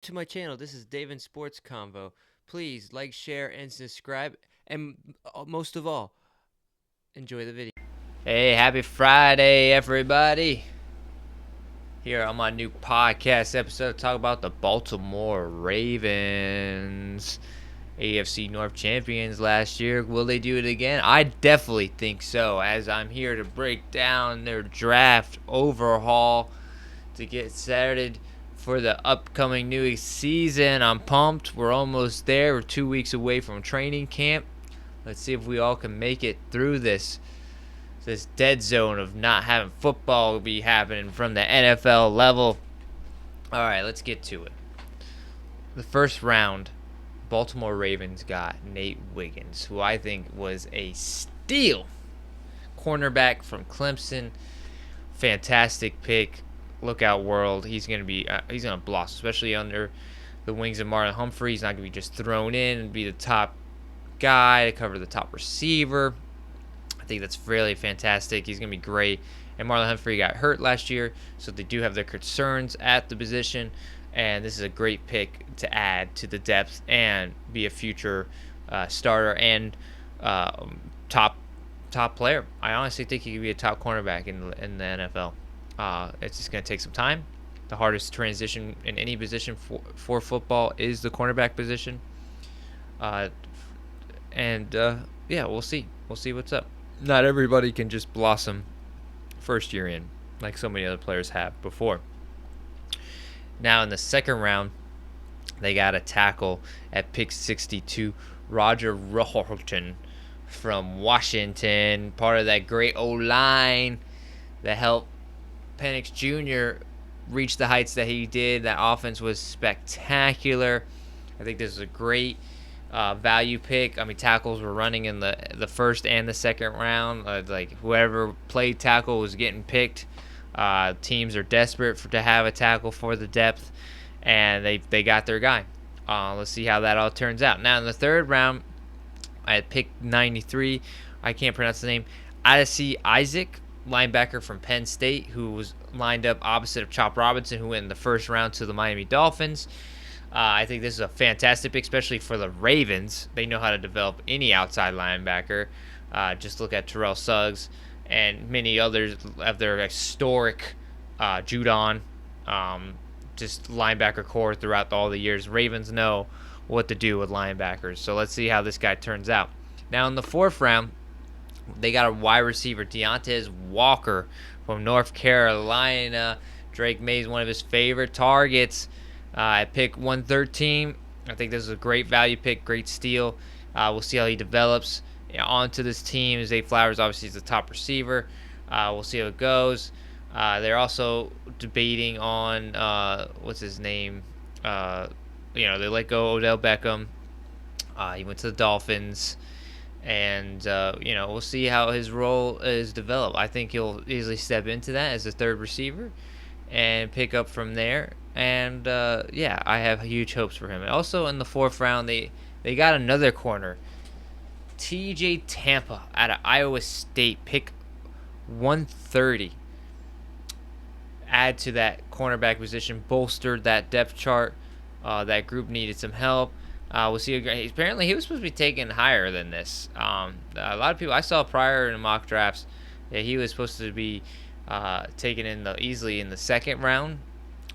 to my channel. This is David Sports Convo. Please like, share, and subscribe. And most of all, enjoy the video. Hey, happy Friday, everybody. Here on my new podcast episode, talk about the Baltimore Ravens. AFC North champions last year. Will they do it again? I definitely think so, as I'm here to break down their draft overhaul to get started for the upcoming new season. I'm pumped. We're almost there. We're 2 weeks away from training camp. Let's see if we all can make it through this dead zone of not having football be happening from the NFL level. All right, let's get to it. The first round, Baltimore Ravens got Nate Wiggins, who I think was a steal. Cornerback from Clemson. Fantastic pick. Lookout world. He's gonna blossom, especially under the wings of Marlon Humphrey. He's not gonna be just thrown in and be the top guy to cover the top receiver. I think that's really fantastic. He's gonna be great. And Marlon Humphrey got hurt last year, so they do have their concerns at the position. And this is a great pick to add to the depth and be a future starter and top player. I honestly think he could be a top cornerback in the NFL. It's just going to take some time. The hardest transition in any position for football is the cornerback position. Yeah, we'll see. We'll see what's up. Not everybody can just blossom first year in like so many other players have before. Now in the second round, they got a tackle at pick 62, Roger Roharton from Washington, part of that great O-line that helped Penix Jr. reach the heights that he did. That offense was spectacular. I think this is a great value pick. I mean, tackles were running in the first and the second round. Like whoever played tackle was getting picked. Teams are desperate to have a tackle for the depth, and they got their guy. Let's see how that all turns out. Now in the third round, I picked 93. I can't pronounce the name. Adesai Isaac, linebacker from Penn State, who was lined up opposite of Chop Robinson, who went in the first round to the Miami Dolphins. I think this is a fantastic pick, especially for the Ravens. They know how to develop any outside linebacker. Just look at Terrell Suggs and many others of their historic Judon, just linebacker core throughout all the years. Ravens know what to do with linebackers. So let's see how this guy turns out. Now in the fourth round, they got a wide receiver, Deontay Walker from North Carolina. Drake May is one of his favorite targets. At pick 113, I think this is a great value pick, great steal. We'll see how he develops onto this team. Zay Flowers obviously is the top receiver. We'll see how it goes. They're also debating on what's his name. They let go Odell Beckham. He went to the Dolphins, and we'll see how his role is developed. I think he'll easily step into that as a third receiver and pick up from there. And I have huge hopes for him. And also in the fourth round, they got another corner. TJ Tampa out of Iowa State, pick 130. Add to that cornerback position, bolstered that depth chart. That group needed some help. We'll see. Apparently, he was supposed to be taken higher than this. A lot of people I saw prior in mock drafts that he was supposed to be taken easily in the second round,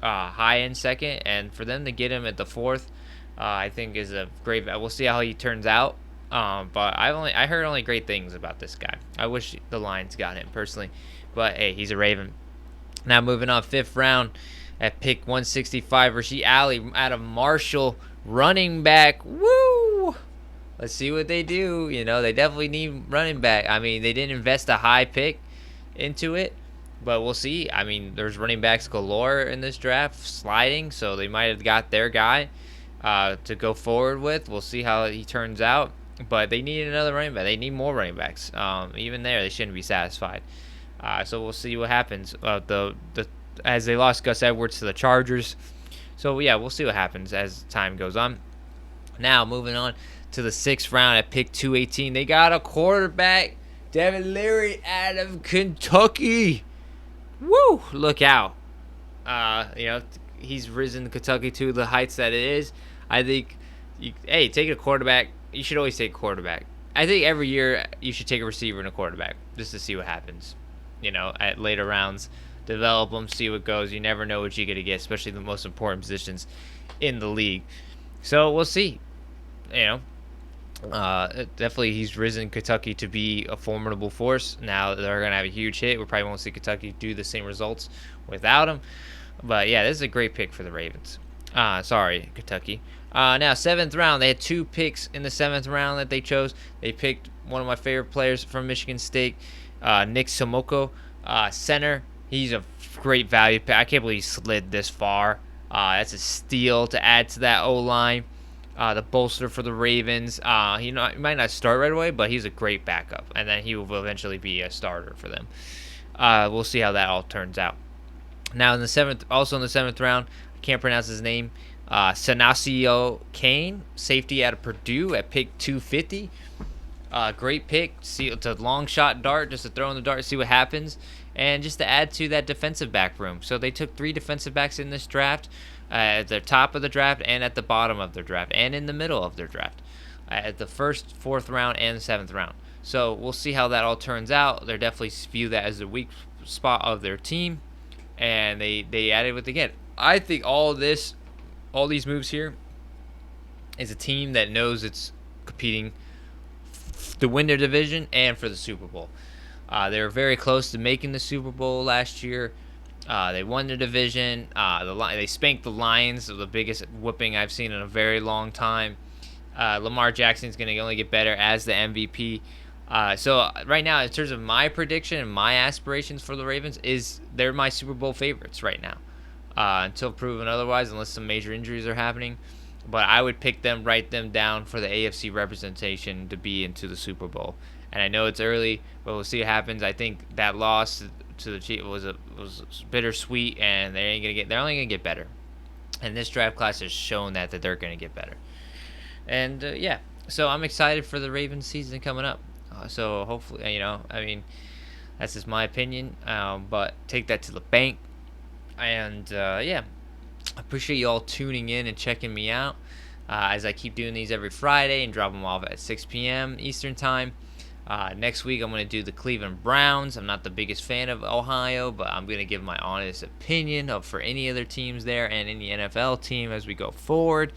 high in second, and for them to get him at the fourth, I think is a great. We'll see how he turns out. But I heard only great things about this guy. I wish the Lions got him personally, but hey, he's a Raven. Now moving on, fifth round at pick 165, Rasheed Ali out of Marshall, running back. Woo! Let's see what they do. They definitely need running back. I mean, they didn't invest a high pick into it, but we'll see. I mean, there's running backs galore in this draft sliding, so they might have got their guy to go forward with. We'll see how he turns out. But they need another running back. They need more running backs. Even there, they shouldn't be satisfied. So we'll see what happens. As they lost Gus Edwards to the Chargers. So yeah, we'll see what happens as time goes on. Now moving on to the sixth round at pick 218, they got a quarterback, Devin Leary out of Kentucky. Woo! Look out. he's risen Kentucky to the heights that it is. I think, take a quarterback. You should always take a quarterback. I think every year you should take a receiver and a quarterback just to see what happens. At later rounds, develop them, see what goes. You never know what you're gonna get, especially the most important positions in the league. So we'll see. You know, definitely he's risen Kentucky to be a formidable force. Now they're going to have a huge hit. We probably won't see Kentucky do the same results without him. But yeah, this is a great pick for the Ravens. Sorry, Kentucky. Now, 7th round, they had 2 picks in the 7th round that they chose. They picked one of my favorite players from Michigan State, Nick Somoko, center. He's a great value pick. I can't believe he slid this far. That's a steal to add to that O-line. The bolster for the Ravens. He might not start right away, but he's a great backup, and then he will eventually be a starter for them. We'll see how that all turns out. Now in the 7th round, I can't pronounce his name. Sanasio Kane, safety out of Purdue at pick 250. Great pick. See, it's a long shot dart, just to throw in the dart, see what happens, and just to add to that defensive back room. So they took 3 defensive backs in this draft. At the top of the draft and at the bottom of their draft and in the middle of their draft, at the 1st, 4th round, and 7th round. So we'll see how that all turns out. They definitely view that as the weak spot of their team, and they added what they get. I think all these moves here, is a team that knows it's competing to win their division and for the Super Bowl. They were very close to making the Super Bowl last year. They won the division. They spanked the Lions, the biggest whooping I've seen in a very long time. Lamar Jackson's going to only get better as the MVP. So right now, in terms of my prediction and my aspirations for the Ravens, they're my Super Bowl favorites right now, until proven otherwise, unless some major injuries are happening. But I would write them down for the AFC representation to be into the Super Bowl. And I know it's early, but we'll see what happens. I think that loss to the Chiefs was bittersweet, and they're only gonna get better. And this draft class has shown that they're gonna get better. And so I'm excited for the Ravens season coming up. So hopefully, that's just my opinion. But take that to the bank. And I appreciate you all tuning in and checking me out as I keep doing these every Friday and drop them off at 6 p.m. Eastern time. Next week, I'm going to do the Cleveland Browns. I'm not the biggest fan of Ohio, but I'm going to give my honest opinion for any other teams there and any NFL team as we go forward.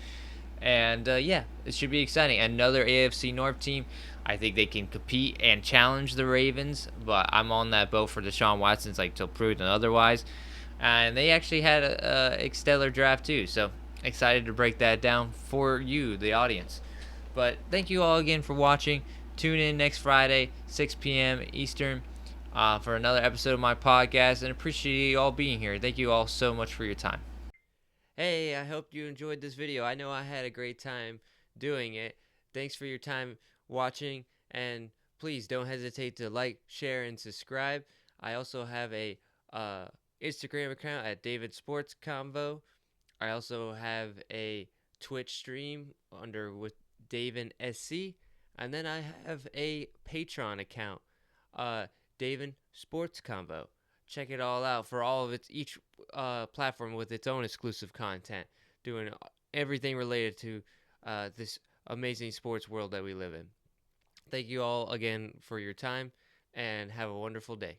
And it should be exciting. Another AFC North team. I think they can compete and challenge the Ravens, but I'm on that boat for Deshaun Watson till proven otherwise. And they actually had a stellar draft too, so excited to break that down for you, the audience. But thank you all again for watching. Tune in next Friday, 6 p.m. Eastern, for another episode of my podcast, and appreciate you all being here. Thank you all so much for your time. Hey, I hope you enjoyed this video. I know I had a great time doing it. Thanks for your time watching, and please don't hesitate to like, share, and subscribe. I also have a Instagram account at David Sports Convo. I also have a Twitch stream with David SC. And then I have a Patreon account, David Sports Convo. Check it all out for all of each platform with its own exclusive content, doing everything related to this amazing sports world that we live in. Thank you all again for your time, and have a wonderful day.